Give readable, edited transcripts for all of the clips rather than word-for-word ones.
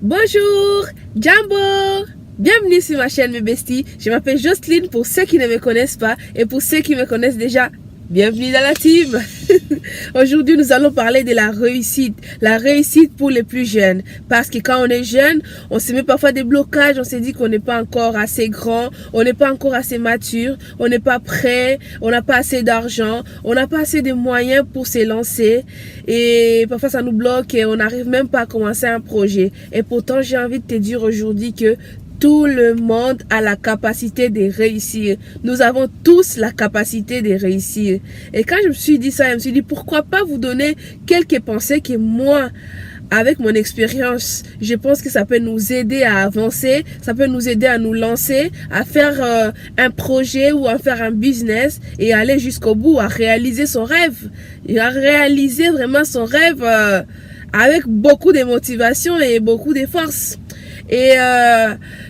Bonjour, Jambo! Bienvenue sur ma chaîne mes besties. Je m'appelle Jocelyne pour ceux qui ne me connaissent pas et pour ceux qui me connaissent déjà, bienvenue dans la team. Aujourd'hui, nous allons parler de la réussite pour les plus jeunes. Parce que quand on est jeune, on se met parfois des blocages, on se dit qu'on n'est pas encore assez grand, on n'est pas encore assez mature, on n'est pas prêt, on n'a pas assez d'argent, on n'a pas assez de moyens pour se lancer. Et parfois, ça nous bloque et on n'arrive même pas à commencer un projet. Et pourtant, j'ai envie de te dire aujourd'hui que tout le monde a la capacité de réussir. Nous avons tous la capacité de réussir. Et quand je me suis dit ça, je me suis dit pourquoi pas vous donner quelques pensées que moi, avec mon expérience, je pense que ça peut nous aider à avancer, ça peut nous aider à nous lancer, à faire un projet ou à faire un business et aller jusqu'au bout, à réaliser son rêve. Et à réaliser vraiment son rêve avec beaucoup de motivation et beaucoup de force. Et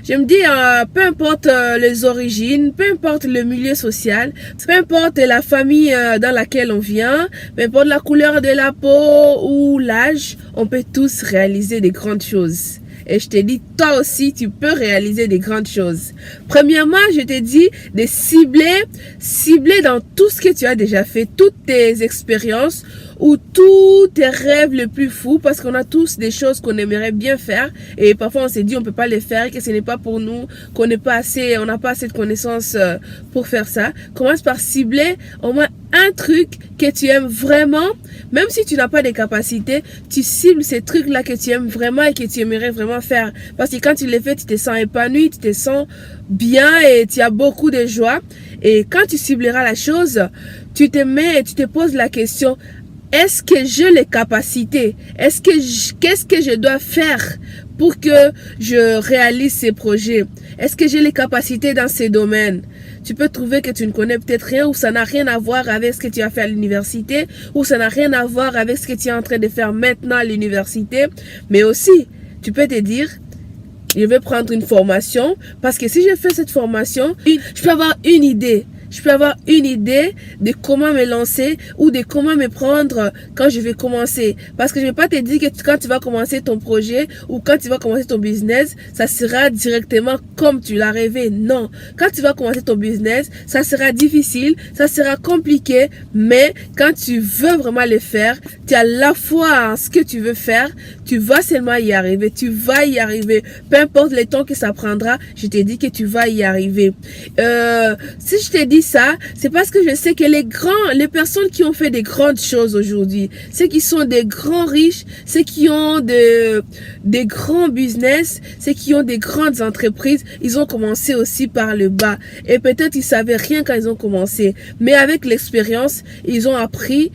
je me dis, peu importe les origines, peu importe le milieu social, peu importe la famille dans laquelle on vient, peu importe la couleur de la peau ou l'âge, on peut tous réaliser des grandes choses. Et je te dis, toi aussi, tu peux réaliser des grandes choses. Premièrement, je te dis de cibler dans tout ce que tu as déjà fait, toutes tes expériences ou tous tes rêves les plus fous, parce qu'on a tous des choses qu'on aimerait bien faire et parfois on se dit on peut pas les faire, que ce n'est pas pour nous, qu'on n'est pas assez, on n'a pas assez de connaissances pour faire ça. Commence par cibler au moins un truc que tu aimes vraiment, même si tu n'as pas de capacités, tu cibles ces trucs-là que tu aimes vraiment et que tu aimerais vraiment faire. Parce que quand tu les fais, tu te sens épanoui, tu te sens bien et tu as beaucoup de joie. Et quand tu cibleras la chose, tu te mets et tu te poses la question, est-ce que j'ai les capacités? Qu'est-ce que je dois faire pour que je réalise ces projets? Est-ce que j'ai les capacités dans ces domaines? Tu peux trouver que tu ne connais peut-être rien ou ça n'a rien à voir avec ce que tu as fait à l'université ou ça n'a rien à voir avec ce que tu es en train de faire maintenant à l'université. Mais aussi, tu peux te dire, je vais prendre une formation parce que si je fais cette formation, je peux avoir une idée. Je peux avoir une idée de comment me lancer ou de comment me prendre quand je vais commencer. Parce que je ne vais pas te dire que quand tu vas commencer ton projet ou quand tu vas commencer ton business, ça sera directement comme tu l'as rêvé. Non. Quand tu vas commencer ton business, ça sera difficile, ça sera compliqué, mais quand tu veux vraiment le faire, tu as la foi en ce que tu veux faire, tu vas seulement y arriver. Tu vas y arriver. Peu importe le temps que ça prendra, je te dis que tu vas y arriver. Si je te dis ça, c'est parce que je sais que les personnes qui ont fait des grandes choses aujourd'hui, ceux qui sont des grands riches, ceux qui ont des grands business, ceux qui ont des grandes entreprises, ils ont commencé aussi par le bas. Et peut-être ils savaient rien quand ils ont commencé. Mais avec l'expérience, ils ont appris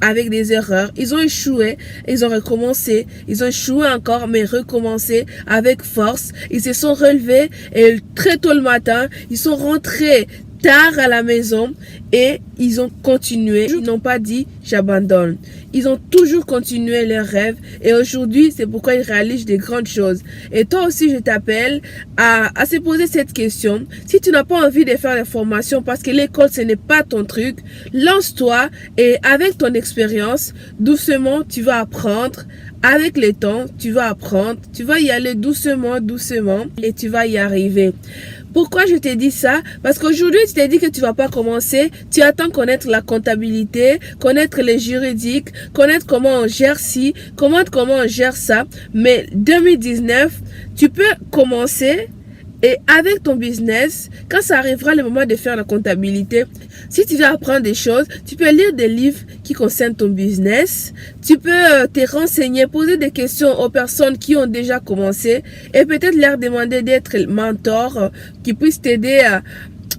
avec des erreurs. Ils ont échoué, ils ont recommencé. Ils ont échoué encore, mais recommencé avec force. Ils se sont relevés et très tôt le matin, ils sont rentrés tard à la maison et ils ont continué. Ils n'ont pas dit j'abandonne. Ils ont toujours continué leurs rêves et aujourd'hui c'est pourquoi ils réalisent des grandes choses. Et toi aussi je t'appelle à se poser cette question. Si tu n'as pas envie de faire la formation parce que l'école ce n'est pas ton truc, lance-toi et avec ton expérience, doucement tu vas apprendre. Avec le temps, tu vas apprendre, tu vas y aller doucement, doucement et tu vas y arriver. Pourquoi je te dis ça? Parce qu'aujourd'hui, tu t'es dit que tu vas pas commencer. Tu attends connaître la comptabilité, connaître les juridiques, connaître comment on gère ci, comment on gère ça. Mais 2019, tu peux commencer. Et avec ton business, quand ça arrivera le moment de faire la comptabilité, si tu veux apprendre des choses, tu peux lire des livres qui concernent ton business. Tu peux te renseigner, poser des questions aux personnes qui ont déjà commencé et peut-être leur demander d'être mentor qui puissent t'aider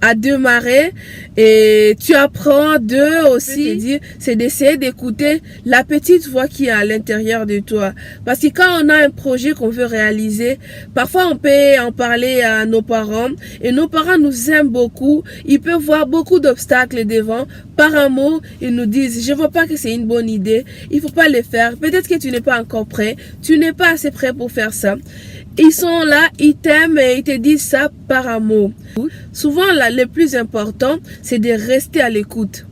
à démarrer et tu apprends d'eux aussi. C'est d'essayer d'écouter la petite voix qui est à l'intérieur de toi. Parce que quand on a un projet qu'on veut réaliser, parfois on peut en parler à nos parents et nos parents nous aiment beaucoup. Ils peuvent voir beaucoup d'obstacles devant. Par un mot, ils nous disent, je vois pas que c'est une bonne idée. Il faut pas le faire. Peut-être que tu n'es pas encore prêt. Tu n'es pas assez prêt pour faire ça. Ils sont là, ils t'aiment et ils te disent ça par amour. Souvent, là, le plus important, c'est de rester à l'écoute.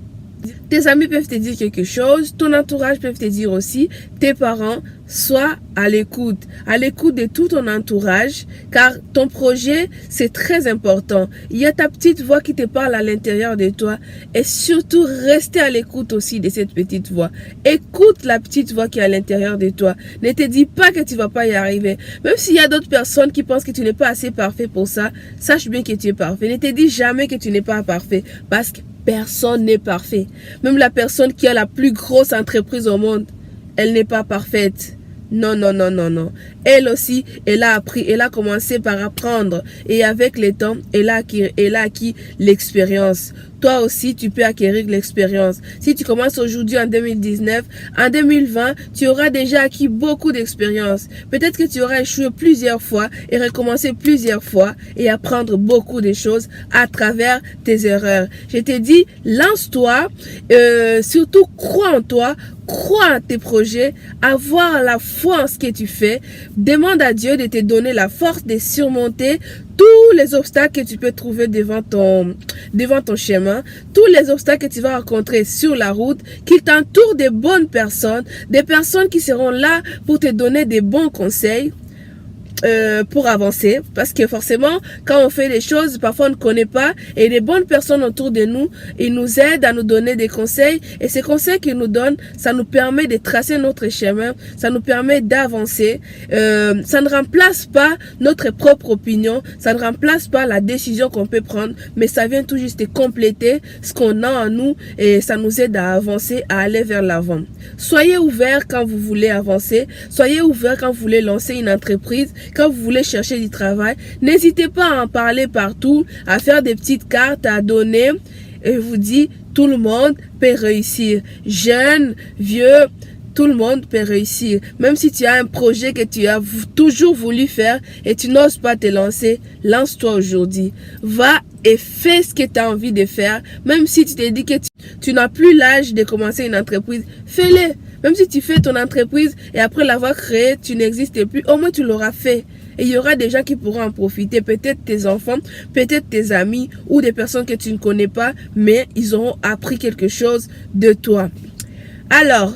Tes amis peuvent te dire quelque chose, ton entourage peut te dire aussi, tes parents, sois à l'écoute de tout ton entourage, car ton projet, c'est très important. Il y a ta petite voix qui te parle à l'intérieur de toi, et surtout, restez à l'écoute aussi de cette petite voix. Écoute la petite voix qui est à l'intérieur de toi. Ne te dis pas que tu vas pas y arriver. Même s'il y a d'autres personnes qui pensent que tu n'es pas assez parfait pour ça, sache bien que tu es parfait. Ne te dis jamais que tu n'es pas parfait, parce que personne n'est parfait. Même la personne qui a la plus grosse entreprise au monde, elle n'est pas parfaite. Non, non, non, non, non. Elle aussi, elle a appris, elle a commencé par apprendre. Et avec le temps, elle a acquis l'expérience. Toi aussi, tu peux acquérir l'expérience. Si tu commences aujourd'hui en 2019, en 2020, tu auras déjà acquis beaucoup d'expérience. Peut-être que tu auras échoué plusieurs fois et recommencé plusieurs fois et apprendre beaucoup de choses à travers tes erreurs. Je t'ai dit, lance-toi, surtout crois en toi, crois en tes projets, avoir la foi en ce que tu fais. Demande à Dieu de te donner la force de surmonter tous les obstacles que tu peux trouver devant ton chemin, tous les obstacles que tu vas rencontrer sur la route, qu'il t'entoure de bonnes personnes, des personnes qui seront là pour te donner des bons conseils. Pour avancer, parce que forcément quand on fait des choses, parfois on ne connaît pas, et les bonnes personnes autour de nous, ils nous aident à nous donner des conseils, et ces conseils qu'ils nous donnent, ça nous permet de tracer notre chemin, ça nous permet d'avancer. Ça ne remplace pas notre propre opinion, ça ne remplace pas la décision qu'on peut prendre, mais ça vient tout juste compléter ce qu'on a en nous, et ça nous aide à avancer, à aller vers l'avant. Soyez ouverts quand vous voulez avancer, soyez ouverts quand vous voulez lancer une entreprise, quand vous voulez chercher du travail. N'hésitez pas à en parler partout, à faire des petites cartes à donner. Et je vous dis, tout le monde peut réussir. Jeune, vieux, tout le monde peut réussir. Même si tu as un projet que tu as toujours voulu faire et tu n'oses pas te lancer, lance-toi aujourd'hui. Va et fais ce que tu as envie de faire. Même si tu te dis que tu n'as plus l'âge de commencer une entreprise, fais-le. Même si tu fais ton entreprise et après l'avoir créée, tu n'existes plus, au moins tu l'auras fait. Et il y aura des gens qui pourront en profiter, peut-être tes enfants, peut-être tes amis ou des personnes que tu ne connais pas, mais ils auront appris quelque chose de toi. Alors,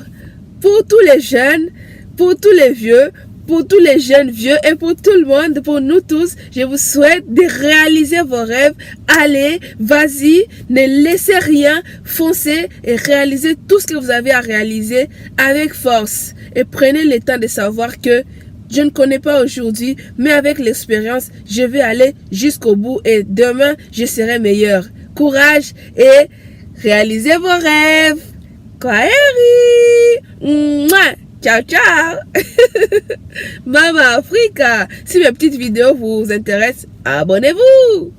pour tous les jeunes, pour tous les vieux, pour tous les jeunes vieux et pour tout le monde, pour nous tous, je vous souhaite de réaliser vos rêves. Allez, vas-y, ne laissez rien, foncez et réalisez tout ce que vous avez à réaliser avec force. Et prenez le temps de savoir que je ne connais pas aujourd'hui, mais avec l'expérience, je vais aller jusqu'au bout et demain, je serai meilleur. Courage et réalisez vos rêves. Kwaheri! Mouah! Ciao, ciao. Mama Africa. Si mes petites vidéos vous intéressent, abonnez-vous.